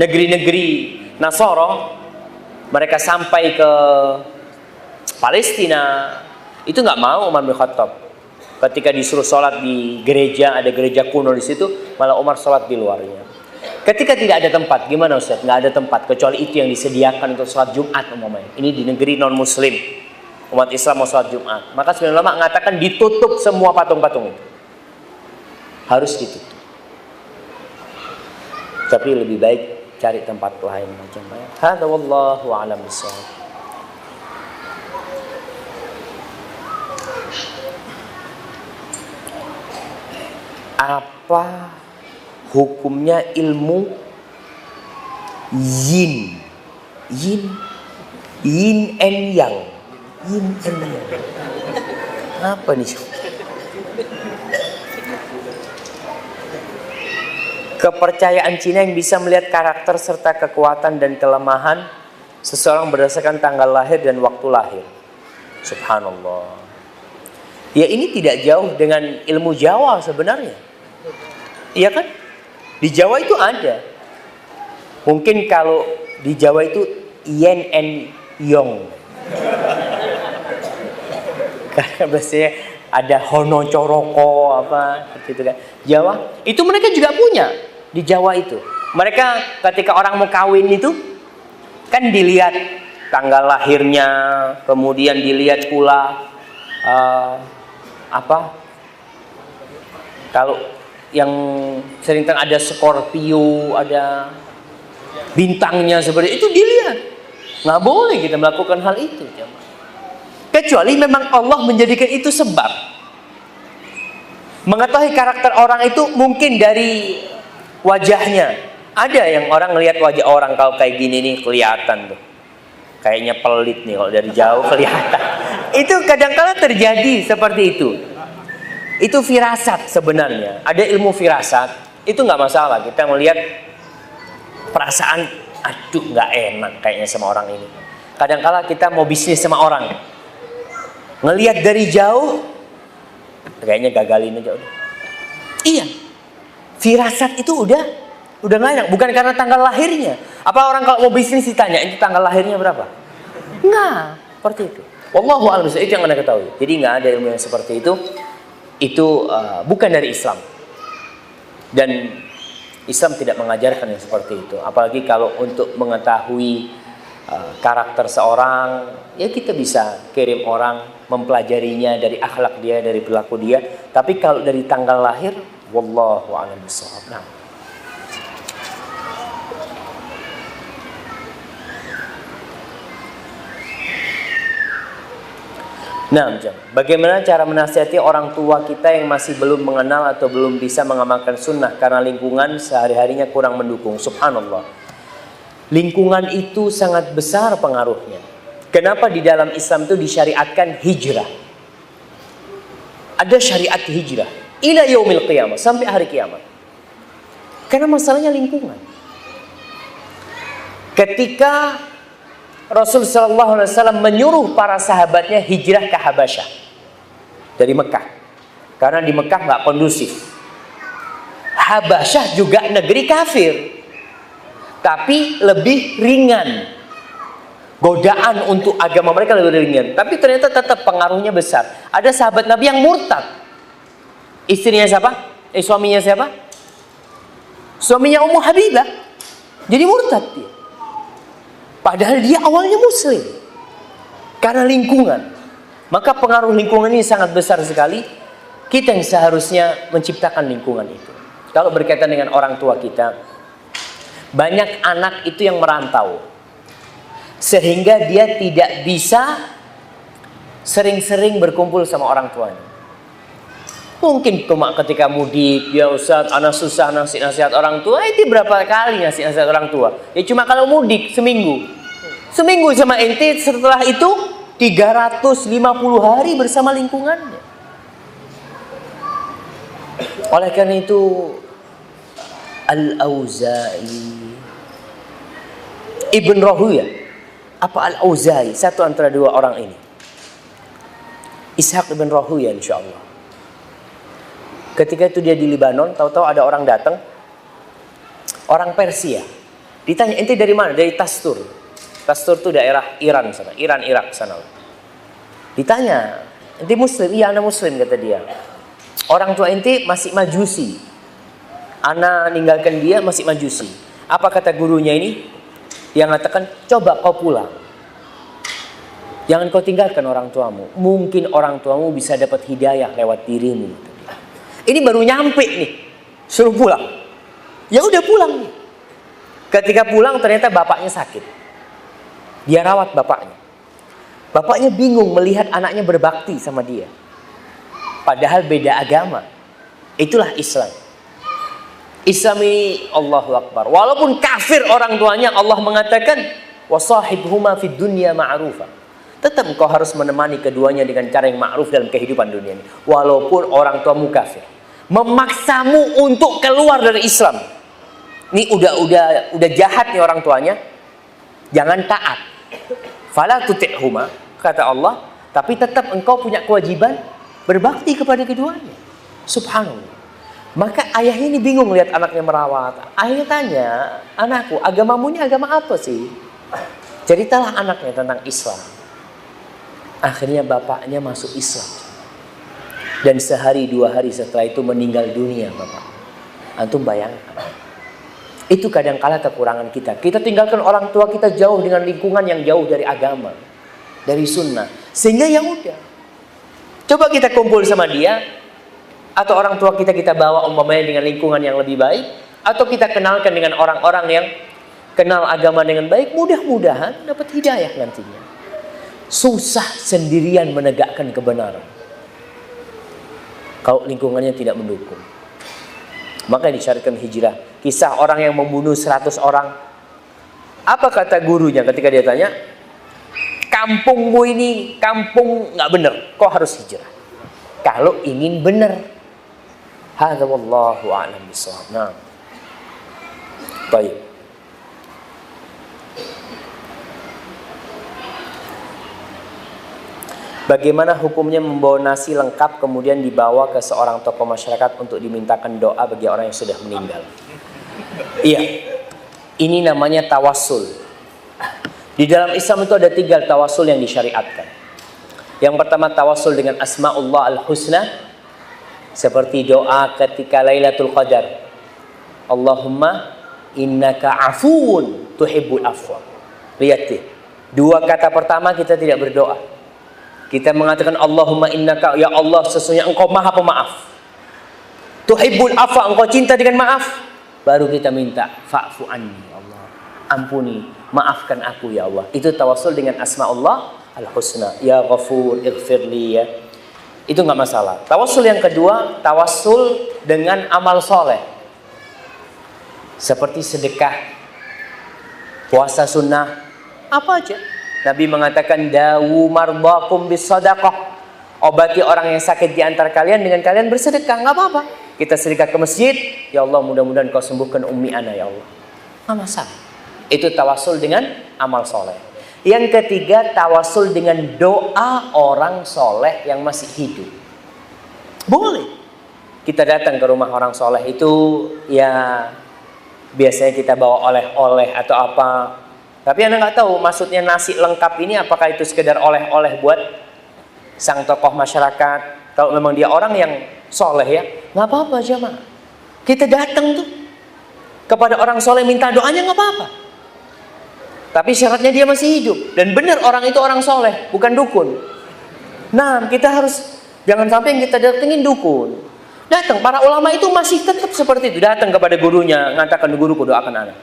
negeri-negeri Nasoro, mereka sampai ke Palestina, itu nggak mau Umar bin Khattab. Ketika disuruh sholat di gereja, ada gereja kuno di situ, malah Umar sholat di luarnya. Ketika tidak ada tempat, gimana Ustaz? Nggak ada tempat kecuali itu yang disediakan untuk sholat Jumat umpamanya. Ini di negeri non Muslim. Umat Islam mau sholat Jumat, maka sebenarnya ulama mengatakan ditutup semua patung-patung itu, harus ditutup. Tapi lebih baik cari tempat lain macam mana. Hadza wallahu a'lam bishawab. Apa hukumnya ilmu yin and yang? Yin and yang. Apa nih? Kepercayaan Cina yang bisa melihat karakter serta kekuatan dan kelemahan seseorang berdasarkan tanggal lahir dan waktu lahir. Subhanallah. Ya ini tidak jauh dengan ilmu Jawa sebenarnya. Iya kan? Di Jawa itu ada. Mungkin kalau di Jawa itu yin and yang. Karena biasanya ada hono coroko apa gitu kan. Jawa itu mereka juga punya. Di Jawa itu mereka ketika orang mau kawin itu kan dilihat tanggal lahirnya, kemudian dilihat pula kalau yang sering ada Scorpio, ada bintangnya seperti itu dilihat. Nggak boleh kita melakukan hal itu, kecuali memang Allah menjadikan itu sebab. Mengetahui karakter orang itu mungkin dari wajahnya. Ada yang orang ngelihat wajah orang kalau kayak gini nih kelihatan tuh, kayaknya pelit nih kalau dari jauh kelihatan. Itu kadang-kala terjadi seperti itu. Itu firasat sebenarnya. Ada ilmu firasat, itu nggak masalah. Kita melihat perasaan, aduh nggak enak kayaknya sama orang ini. Kadang-kala kita mau bisnis sama orang, ngelihat dari jauh, kayaknya gagalin aja udah. Iya, firasat itu udah nggak enak. Bukan karena tanggal lahirnya. Apa orang kalau mau bisnis ditanya itu tanggal lahirnya berapa? Nggak. Seperti itu. Wallahu a'lam bishawab, itu yang Anda ketahui. Jadi nggak ada ilmu yang seperti itu. Itu bukan dari Islam. Dan Islam tidak mengajarkan yang seperti itu. Apalagi kalau untuk mengetahui karakter seorang, ya kita bisa kirim orang mempelajarinya dari akhlak dia, dari perilaku dia. Tapi kalau dari tanggal lahir, wallahu a'lam bishawab. Nah, bagaimana cara menasihati orang tua kita yang masih belum mengenal atau belum bisa mengamalkan sunnah karena lingkungan sehari-harinya kurang mendukung? Subhanallah. Lingkungan itu sangat besar pengaruhnya. Kenapa di dalam Islam itu disyariatkan hijrah? Ada syariat hijrah ila yaumil qiyamah, sampai hari kiamat. Karena masalahnya lingkungan. Ketika Rasul sallallahu alaihi wasallam menyuruh para sahabatnya hijrah ke Habasyah dari Mekah, karena di Mekah nggak kondusif. Habasyah juga negeri kafir, tapi lebih ringan. Godaan untuk agama mereka lebih ringan, tapi ternyata tetap pengaruhnya besar. Ada sahabat Nabi yang murtad. Istrinya siapa? Suaminya siapa? Suaminya Ummu Habibah. Jadi murtad dia. Padahal dia awalnya muslim. Karena lingkungan. Maka pengaruh lingkungan ini sangat besar sekali. Kita yang seharusnya menciptakan lingkungan itu. Kalau berkaitan dengan orang tua kita, banyak anak itu yang merantau. Sehingga dia tidak bisa sering-sering berkumpul sama orang tuanya. Mungkin cuma ketika mudik, ya Ustaz, anak susah ngasih nasihat orang tua. Itu berapa kali ngasih nasihat orang tua? Ya cuma kalau mudik seminggu. Seminggu sama ente, setelah itu 350 hari bersama lingkungannya. Oleh karena itu Al-Auza'i, Ibn Rahuyah, apa Al-Auza'i, satu antara dua orang ini. Ishaq Ibn Rahuyah insyaallah. Ketika itu dia di Libanon, tahu-tahu ada orang datang, orang Persia. Ditanya, ente dari mana? Dari Tastur. Tastur itu daerah Iran sana, Iran Irak sana. Ditanya, ente muslim? Iya, anak muslim, kata dia. Orang tua ente masih majusi. Anak ninggalkan dia masih majusi. Apa kata gurunya ini? Yang mengatakan, coba kau pulang. Jangan kau tinggalkan orang tuamu. Mungkin orang tuamu bisa dapat hidayah lewat dirimu. Ini baru nyampe nih, suruh pulang. Ya udah pulang nih. Ketika pulang ternyata bapaknya sakit. Dia rawat bapaknya. Bapaknya bingung melihat anaknya berbakti sama dia. Padahal beda agama. Itulah Islam. Islam ini Allahu Akbar. Walaupun kafir orang tuanya, Allah mengatakan wasahibhuma fid dunya ma'rufa. Tetap engkau harus menemani keduanya dengan cara yang ma'ruf dalam kehidupan dunia ini. Walaupun orang tuamu kafir. Memaksamu untuk keluar dari Islam. Ini udah jahat nih orang tuanya. Jangan taat. Fala tuti'huma, kata Allah, tapi tetap engkau punya kewajiban berbakti kepada keduanya. Subhanallah. Maka ayahnya ini bingung lihat anaknya merawat. Ayahnya tanya, anakku, agamamu ini agama apa sih? Ceritalah anaknya tentang Islam. Akhirnya bapaknya masuk Islam. Dan sehari dua hari setelah itu meninggal dunia bapak. Antum bayangkan. Itu kadang-kala kekurangan kita. Kita tinggalkan orang tua kita jauh dengan lingkungan yang jauh dari agama. Dari sunnah. Sehingga ya udah. Coba kita kumpul sama dia. Atau orang tua kita bawa umpamanya dengan lingkungan yang lebih baik. Atau kita kenalkan dengan orang-orang yang kenal agama dengan baik. Mudah-mudahan dapat hidayah nantinya. Susah sendirian menegakkan kebenaran. Kalau lingkungannya tidak mendukung. Maka disyariatkan hijrah. Kisah orang yang membunuh 100 orang. Apa kata gurunya ketika dia tanya? Kampungmu ini kampung nggak benar. Kau harus hijrah. Kalau ingin benar. Hadza wallahu a'lam bishawab. Nah. Baik. Bagaimana hukumnya membawa nasi lengkap kemudian dibawa ke seorang tokoh masyarakat untuk dimintakan doa bagi orang yang sudah meninggal? Iya, ini namanya tawassul. Di dalam Islam itu ada 3 tawasul yang disyariatkan. Yang pertama tawasul dengan Asma'ullah al-Husna, seperti doa ketika Lailatul Qadar. Allahumma innaka afuun tuhibbul afwa. Lihat deh, 2 kata pertama kita tidak berdoa. Kita mengatakan Allahumma innaka, ya Allah sesungguhnya engkau maha pemaaf. Tuhibbul afwa, engkau cinta dengan maaf. Baru kita minta fa'fu anni, Allah ampuni, maafkan aku ya Allah. Itu tawasul dengan Asma'ullah al-Husna. Ya Ghafur ighfirli ya. Itu nggak masalah. Tawasul yang kedua, tawasul dengan amal soleh. Seperti sedekah, puasa sunnah, apa aja. Nabi mengatakan dawu marbakum bisadaqah. Obati orang yang sakit di antara kalian dengan kalian bersedekah, nggak apa-apa. Kita sedekah ke masjid, ya Allah mudah-mudahan kau sembuhkan ummi ana ya Allah. Nggak masalah. Itu tawasul dengan amal soleh. Yang ketiga, tawasul dengan doa orang soleh yang masih hidup. Boleh. Kita datang ke rumah orang soleh itu, ya biasanya kita bawa oleh-oleh atau apa. Tapi Anda nggak tahu maksudnya nasi lengkap ini apakah itu sekedar oleh-oleh buat sang tokoh masyarakat. Kalau memang dia orang yang soleh ya, nggak apa-apa jemaah. Kita datang tuh kepada orang soleh minta doanya nggak apa-apa. Tapi syaratnya dia masih hidup. Dan benar orang itu orang soleh, bukan dukun. Nah, kita harus, jangan sampai yang kita datengin dukun. Datang, para ulama itu masih tetap seperti itu. Datang kepada gurunya, ngatakan guruku doakan anak.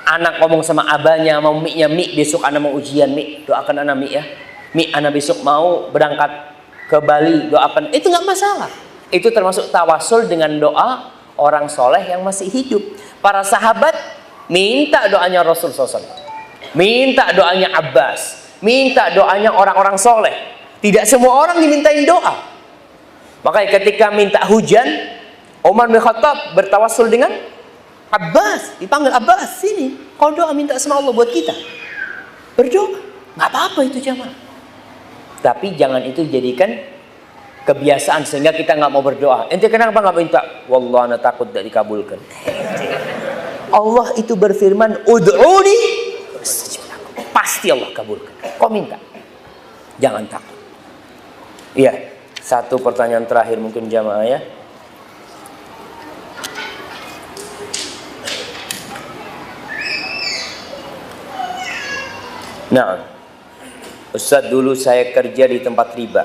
Anak ngomong sama abahnya, mau Mi-nya, Mi besok anak mau ujian, Mi doakan anak Mi ya. Mi anak besok mau berangkat ke Bali, doakan. Itu nggak masalah. Itu termasuk tawasul dengan doa orang soleh yang masih hidup. Para sahabat minta doanya Rasul SAW. Minta doanya Abbas. Minta doanya orang-orang soleh. Tidak semua orang dimintain doa. Makanya ketika minta hujan, Umar bin Khattab bertawasul dengan Abbas. Dipanggil Abbas, sini. Kau doa minta sama Allah buat kita. Berdoa. Nggak apa-apa itu jamaah. Tapi jangan itu jadikan kebiasaan sehingga kita nggak mau berdoa. Ente kenapa nggak minta? Wallah ana takut tidak dikabulkan. Allah itu berfirman, ud'uni, pasti Allah kabulkan. Kau minta, jangan takut. Iya, satu pertanyaan terakhir mungkin jamaah ya. Nah, Ustaz, dulu saya kerja di tempat riba.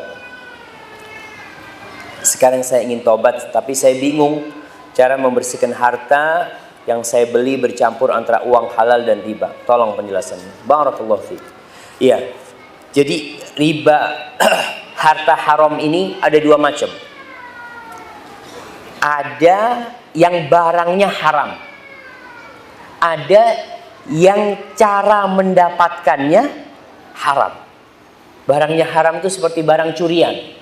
Sekarang saya ingin tobat, tapi saya bingung cara membersihkan harta yang saya beli bercampur antara uang halal dan riba. Tolong penjelasannya. Barakallahu fiik. Iya. Jadi riba harta haram ini ada 2 macam. Ada yang barangnya haram. Ada yang cara mendapatkannya haram. Barangnya haram itu seperti barang curian.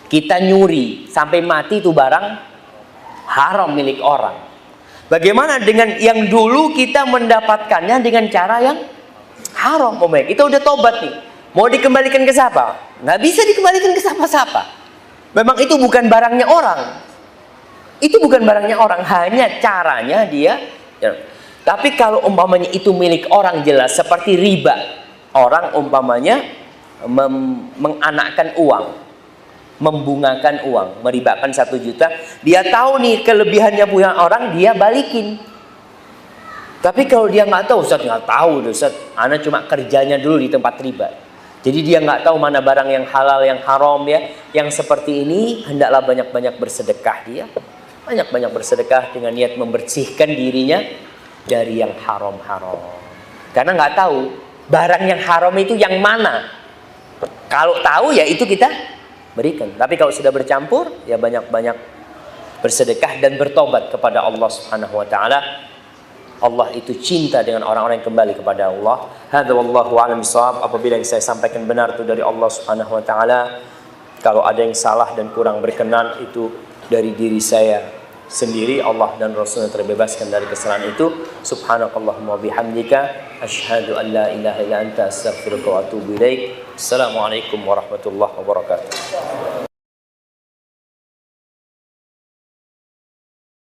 Kita nyuri sampai mati itu barang haram milik orang. Bagaimana dengan yang dulu kita mendapatkannya dengan cara yang haram? Kita udah tobat nih. Mau dikembalikan ke siapa? Nggak bisa dikembalikan ke siapa-siapa. Memang itu bukan barangnya orang. Itu bukan barangnya orang. Hanya caranya dia. Ya. Tapi kalau umpamanya itu milik orang jelas. Seperti riba. Orang umpamanya menganakkan uang, membungakan uang, meribakan 1 juta, dia tahu nih kelebihannya punya orang, dia balikin. Tapi kalau dia nggak tahu, Ustaz nggak tahu, Ustaz, anak cuma kerjanya dulu di tempat riba, jadi dia nggak tahu mana barang yang halal, yang haram ya. Yang seperti ini hendaklah banyak-banyak bersedekah dia, banyak-banyak bersedekah dengan niat membersihkan dirinya dari yang haram-haram. Karena nggak tahu barang yang haram itu yang mana. Kalau tahu ya itu kita berikan. Tapi kalau sudah bercampur ya banyak-banyak bersedekah dan bertobat kepada Allah Subhanahu wa taala. Allah itu cinta dengan orang-orang yang kembali kepada Allah. Hadza wallahu a'lam bishawab. Apabila yang saya sampaikan benar itu dari Allah Subhanahu wa taala. Kalau ada yang salah dan kurang berkenan itu dari diri saya sendiri. Allah dan Rasulnya terbebaskan dari kesalahan itu. Subhanakallahumma bihamdika asyhadu an la ilaha illa anta astaghfiruka wa atubu ilaik. Assalamualaikum warahmatullahi wabarakatuh.